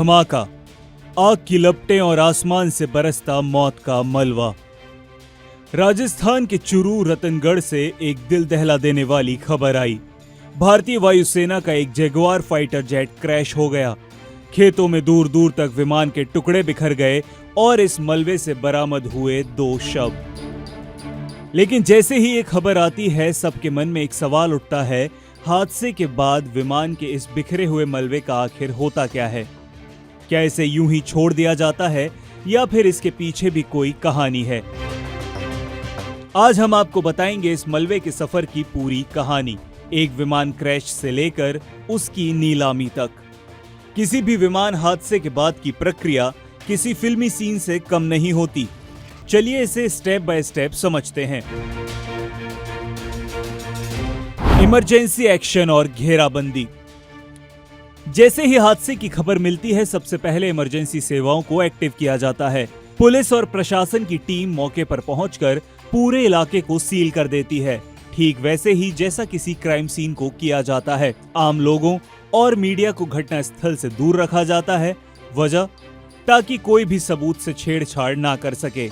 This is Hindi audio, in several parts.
धमाका, आग की लपटें और आसमान से बरसता मौत का मलबा। राजस्थान के चुरू रतनगढ़ से एक दिल दहला देने वाली खबर आई। भारतीय वायुसेना का एक जगुआर फाइटर जेट क्रैश हो गया। खेतों में दूर दूर तक विमान के टुकड़े बिखर गए और इस मलबे से बरामद हुए 2 शव। लेकिन जैसे ही ये खबर आती है, सबके मन में एक सवाल उठता है, हादसे के बाद विमान के इस बिखरे हुए मलबे का आखिर होता क्या है? क्या इसे यूं ही छोड़ दिया जाता है या फिर इसके पीछे भी कोई कहानी है? आज हम आपको बताएंगे इस मलबे के सफर की पूरी कहानी, एक विमान क्रैश से लेकर उसकी नीलामी तक। किसी भी विमान हादसे के बाद की प्रक्रिया किसी फिल्मी सीन से कम नहीं होती। चलिए इसे स्टेप बाय स्टेप समझते हैं। इमरजेंसी एक्शन और घेराबंदी। जैसे ही हादसे की खबर मिलती है, सबसे पहले इमरजेंसी सेवाओं को एक्टिव किया जाता है। पुलिस और प्रशासन की टीम मौके पर पहुंचकर पूरे इलाके को सील कर देती है, ठीक वैसे ही जैसा किसी क्राइम सीन को किया जाता है। आम लोगों और मीडिया को घटना स्थल से दूर रखा जाता है। वजह, ताकि कोई भी सबूत से छेड़छाड़ ना कर सके।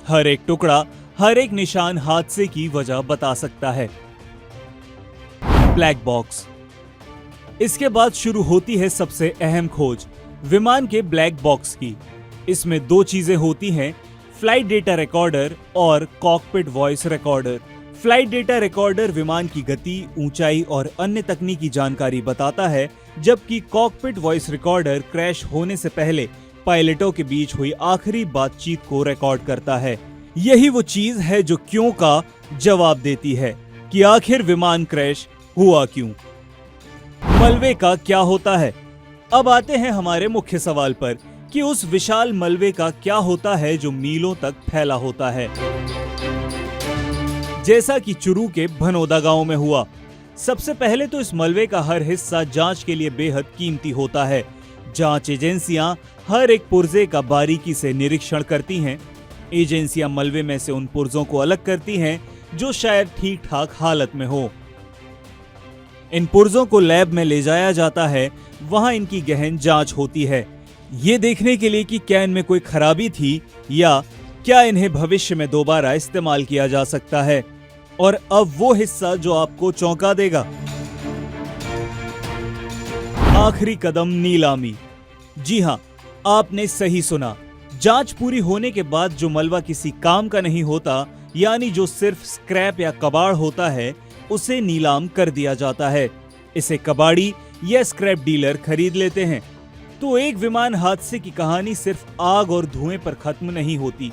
हर एक टुकड़ा, हर एक निशान हादसे की वजह बता सकता है। Black box. इसके बाद शुरू होती है सबसे अहम खोज, विमान के ब्लैक बॉक्स की। इसमें 2 चीजें होती हैं, फ्लाइट डेटा रिकॉर्डर और cockpit voice recorder. Flight data recorder विमान की गति, ऊंचाई और अन्य तकनीकी जानकारी बताता है, जबकि कॉकपिट वॉइस रिकॉर्डर क्रैश होने से पहले पायलटों के बीच हुई आखिरी बातचीत को रिकॉर्ड करता है। यही वो चीज है जो क्यों का जवाब देती है कि आखिर विमान क्रैश हुआ क्यों। मलबे का क्या होता है? अब आते हैं हमारे मुख्य सवाल पर कि उस विशाल मलबे का क्या होता है जो मीलों तक फैला होता है, जैसा कि चुरू के भनोदा गांव में हुआ। सबसे पहले तो इस मलबे का हर हिस्सा जांच के लिए बेहद कीमती होता है। जांच एजेंसियां हर एक पुर्जे का बारीकी से निरीक्षण करती हैं। एजेंसियां मलबे में से उन पुर्जों को अलग करती हैं जो शायद ठीक ठाक हालत में हो। इन पुर्जों को लैब में ले जाया जाता है, वहां इनकी गहन जांच होती है, ये देखने के लिए कि क्या इनमें कोई खराबी थी या क्या इन्हें भविष्य में दोबारा इस्तेमाल किया जा सकता है। और अब वो हिस्सा जो आपको चौंका देगा। आखिरी कदम, नीलामी। जी हां, आपने सही सुना। जांच पूरी होने के बाद जो मलबा किसी काम का नहीं होता, यानी जो सिर्फ स्क्रैप या कबाड़ होता है, उसे नीलाम कर दिया जाता है। इसे कबाड़ी या स्क्रैप डीलर खरीद लेते हैं। तो एक विमान हादसे की कहानी सिर्फ आग और धुएं पर खत्म नहीं होती।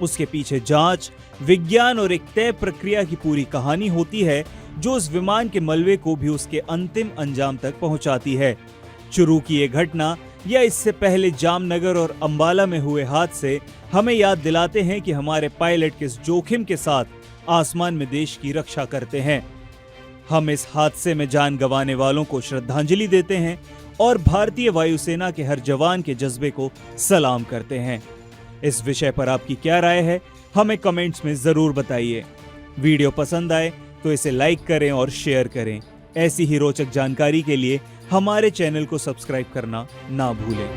उसके पीछे जांच, विज्ञान और एक तय प्रक्रिया की पूरी कहानी होती है, जो उस विमान के मलबे को भी उसके अंतिम अंजाम तक पहुंचाती है। चुरू की ये घटना या इससे पहले जामनगर और अंबाला में हुए हादसे हमें याद दिलाते हैं कि हमारे पायलट किस जोखिम के साथ आसमान में देश की रक्षा करते हैं। हम इस हादसे में जान गंवाने वालों को श्रद्धांजलि देते हैं और भारतीय वायुसेना के हर जवान के जज्बे को सलाम करते हैं। इस विषय पर आपकी क्या राय है, हमें कमेंट्स में जरूर बताइए। वीडियो पसंद आए तो इसे लाइक करें और शेयर करें। ऐसी ही रोचक जानकारी के लिए हमारे चैनल को सब्सक्राइब करना ना भूलें।